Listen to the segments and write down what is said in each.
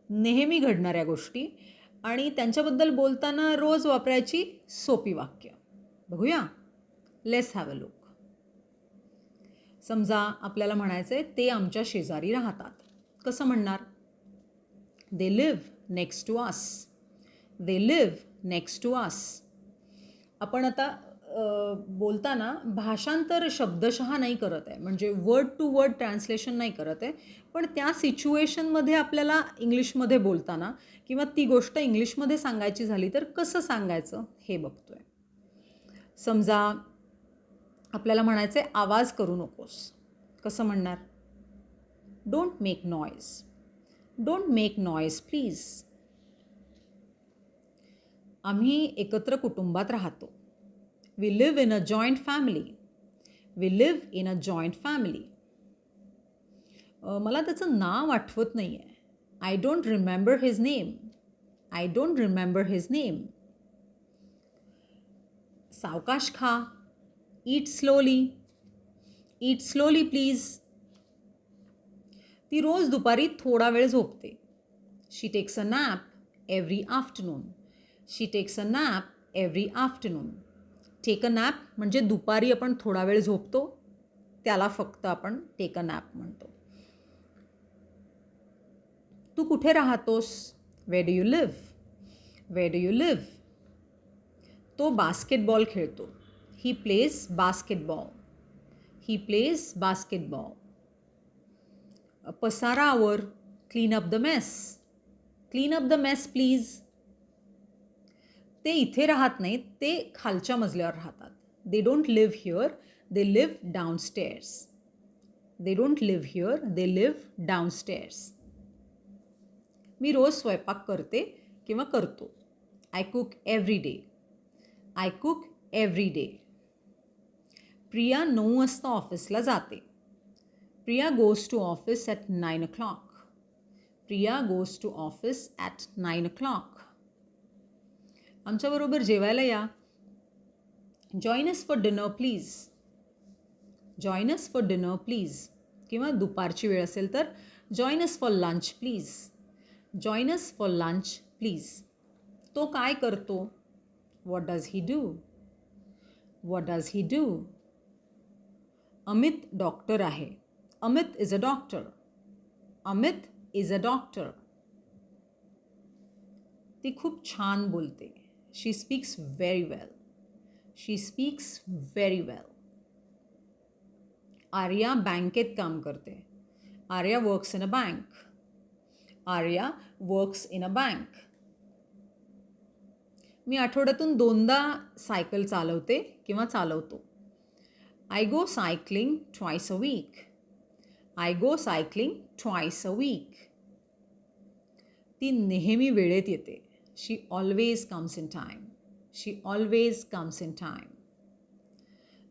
नेहमी घडणाऱ्या गोष्टी आणि त्यांच्याबद्दल बोलताना रोज वापरायची सोपी वाक्य. बघूया. Let's have a look. समजा आपल्याला म्हणायचं आहे ते आमच्या शेजारी राहतात. कसं म्हणणार? They live next to us. They live next to us. आपण आता बोलताना भाषांतर शब्दशः नाही करत आहे, म्हणजे वर्ड टू वर्ड ट्रान्सलेशन नाही करत आहे, पण त्या सिच्युएशनमध्ये आपल्याला इंग्लिशमध्ये बोलताना किंवा ती गोष्ट इंग्लिशमध्ये सांगायची झाली तर कसं सांगायचं हे बघतोय. समजा आपल्याला म्हणायचं आहे आवाज करू नकोस. कसं म्हणणार? Don't make noise. Don't make noise please. आम्ही एकत्र कुटुंबात राहतो. We live in a joint family. We live in a joint family. मला त्याचं नाव आठवत नाही आहे. I don't remember his name. I don't remember his name. सावकाश खा. Eat slowly. Eat slowly please. ती रोज दुपारी थोडा वेळ झोपते. She takes a nap every afternoon. She takes a nap every afternoon. Take a nap म्हणजे दुपारी आपण थोडा वेळ झोपतो, त्याला फक्त आपण टेक अ नॅप म्हणतो. तू कुठे राहतोस? Where do you live? Where do you live? तो बास्केटबॉल खेळतो. He plays basketball. He plays basketball. पसारा आवर. Clean up the mess. Clean up the mess please. ते इथे राहत नाहीत, ते खालच्या मजल्यावर राहतात. They don't live here, they live downstairs. They don't live here, they live downstairs. मी रोज स्वयंपाक करते किंवा करतो. I cook every day. I cook every day. Priya 9 वाजता ऑफिसला जाते. Priya goes to office at 9 o'clock. Priya goes to office at 9 o'clock. आमच्याबरोबर जेवायला या. Join us for dinner please. Join us for dinner please. किंवा दुपारची वेळ असेल तर join us for lunch please. Join us for lunch please. तो काय करतो? What does he do? What does he do? Amit doctor आहे. Amit is a doctor. Amit is a doctor. ती खूप छान बोलते. She speaks very well. She speaks very well. Arya बँकेत काम करते. Arya works in a bank. Arya works in a bank. मी आठवड्यातून 2दा सायकल चालवते किंवा चालवतो. I go cycling twice a week. I go cycling twice a week. ती नेहमी वेळेत येते. She always comes in time. She always comes in time.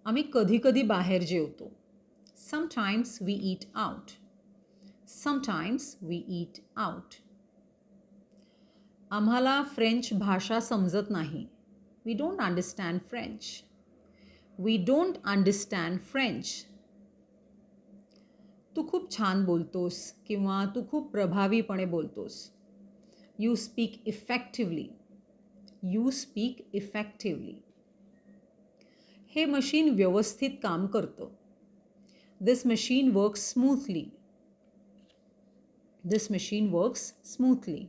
आम्ही कधी कधी बाहेर जेवतो. Sometimes we eat out. Sometimes we eat out. आम्हाला फ्रेंच भाषा समजत नाही. We don't understand French. We don't understand French. तू खूप छान बोलतोस किंवा तू खूप प्रभावीपणे बोलतोस. You speak effectively. You speak effectively. हे मशीन व्यवस्थित काम करतं. This machine works smoothly. This machine works smoothly.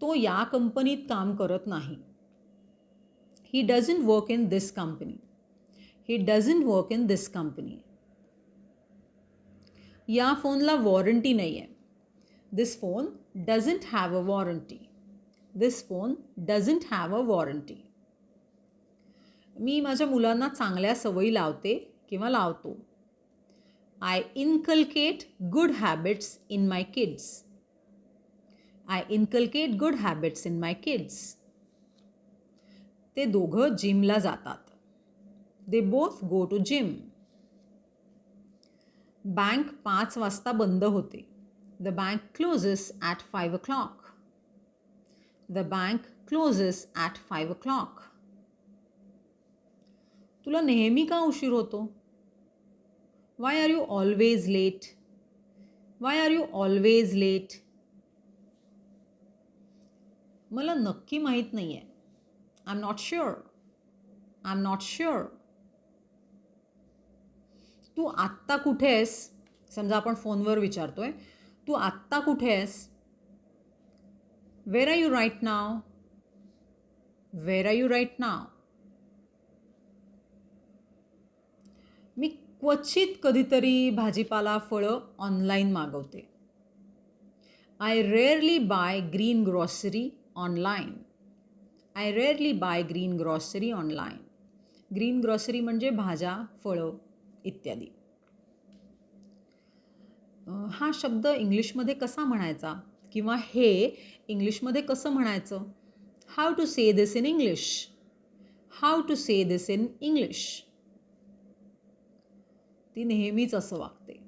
तो या कंपनीत काम करत नाही. He doesn't work in this company. He doesn't work in this company. या फोनला वॉरंटी नाही आहे. This phone doesn't have a warranty. This phone doesn't have a warranty. मी माझ्या मुलांना चांगल्या सवयी लावते किंवा लावतो. I inculcate good habits in my kids. I inculcate good habits in my kids. ते दोघं जिमला जातात. They both go to gym. Bank 5 वाजता बंद होते. The bank closes at 5 o'clock. The bank closes at 5 o'clock. तुला नेहमी का उशीर होतो? Why are you always late? Why are you always late? मला नक्की माहीत नाही आहे. I am not sure. I am not sure. तू आत्ता कुठे आहेस? समजा आपण फोनवर विचारतोय, तू आत्ता कुठे आहेस? Where are you right now? Where are you right now? मी क्वचित कधीतरी भाजीपाला फळं ऑनलाईन मागवते. I rarely buy green grocery online. I rarely buy green grocery online. Green grocery म्हणजे भाज्या, फळं इत्यादी. हा शब्द इंग्लिशमध्ये कसा म्हणायचा किंवा हे इंग्लिशमध्ये कसं म्हणायचं? How to say this in English? How to say this in English? ती नेहमीच असं वागते.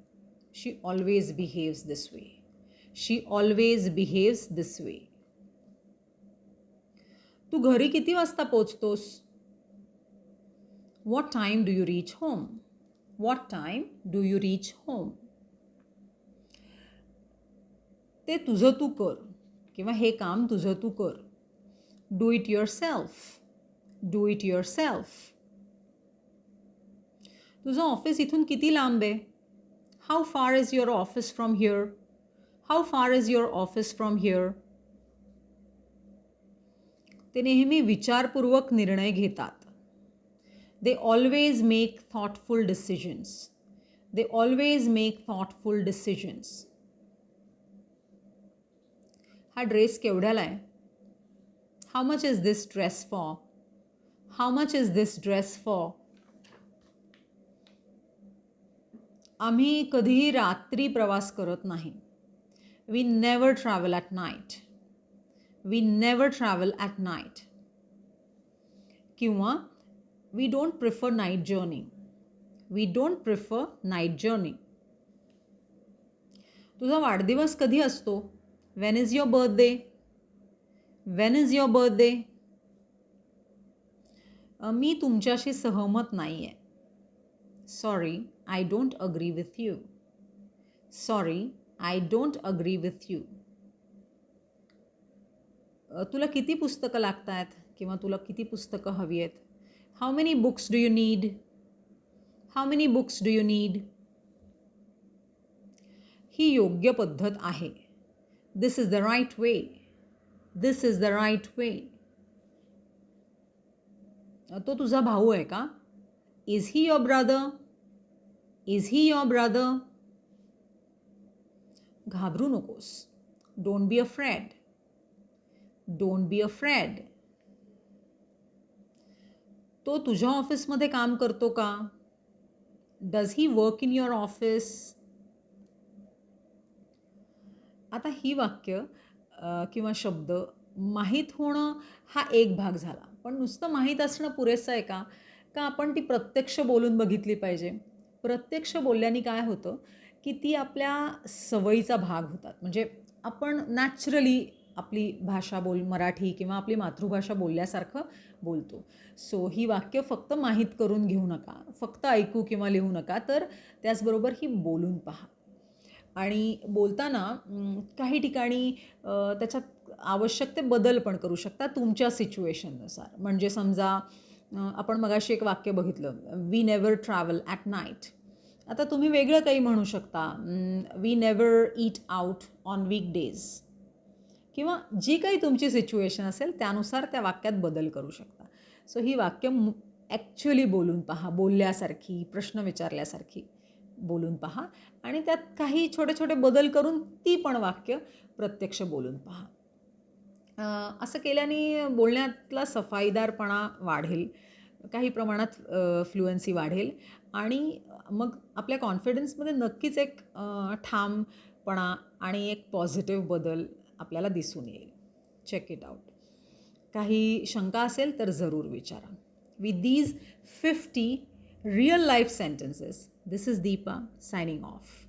She always behaves this way. She always behaves this way. तू घरी किती वाजता पोचतोस? What time do you reach home? What time do you reach home? ते तुझं तू कर किंवा हे काम तुझं तू कर. Do it your self. Do it your self. तुझं ऑफिस इथून किती लांब आहे? How far is your office from here? How far is your office from here? ते नेहमी विचारपूर्वक निर्णय घेतात. They always make thoughtful decisions. They always make thoughtful decisions. हा ड्रेस केवढ्याला आहे? How much is this dress for? How much is this dress for? आम्ही कधीही रात्री प्रवास करत नाही. We never travel at night. We never travel at night. किंवा we don't prefer night journey. We don't prefer night journey. तुझा वाढदिवस कधी असतो? When is your birthday? When is your birthday? मी तुमच्याशी सहमत नाही आहे. Sorry, I don't agree with you. Sorry, I don't agree with you. तुला किती पुस्तकं लागत आहेत किंवा तुला किती पुस्तकं हवी आहेत? How many books do you need? How many books do you need? ही योग्य पद्धत आहे. This is the right way. This is the right way. तो तुझा भाऊ आहे का? Is he your brother? Is he your brother? घाबरू नकोस. Don't be afraid. Don't be afraid. तो तुझ्या ऑफिसमध्ये काम करतो का? Does he work in your office? आता ही वाक्य किंवा शब्द माहीत होणं हा एक भाग झाला. पण नुसतं माहीत असणं पुरेसं आहे का? का आपण ती प्रत्यक्ष बोलून बघितली पाहिजे? प्रत्यक्ष बोलल्याने काय होतं की ती आपल्या सवयीचा भाग होतात. म्हणजे आपण नॅचरली आपली भाषा मराठी किंवा आपली मातृभाषा बोलल्यासारखं बोलतो. सो ही वाक्य फक्त माहीत करून घेऊ नका, फक्त ऐकू किंवा लिहू नका, तर त्याचबरोबर ही बोलून पहा. आणि बोलताना काही ठिकाणी त्याच्यात आवश्यक ते बदल पण करू शकता तुमच्या सिच्युएशननुसार. म्हणजे समजा आपण मगाशी एक वाक्य बघितलं, we never travel at night. आता तुम्ही वेगळं काही म्हणू शकता, we never eat out on weekdays. किंवा जी काही तुमची सिच्युएशन असेल त्यानुसार त्या वाक्यात बदल करू शकता. सो ही वाक्य ॲक्च्युली बोलून पहा, बोलल्यासारखी, प्रश्न विचारल्यासारखी बोलून पहा आणि त्यात काही छोटे छोटे बदल करून ती पण वाक्य प्रत्यक्ष बोलून पहा. असं केल्याने बोलण्यातला सफाईदारपणा वाढेल, काही प्रमाणात फ्लुएन्सी वाढेल आणि मग आपल्या कॉन्फिडन्समध्ये नक्कीच एक ठामपणा आणि एक पॉझिटिव्ह बदल आपल्याला दिसून येईल. Check it out. काही शंका असेल तर जरूर विचारा. With these 50 real life sentences, this is Deepa signing of.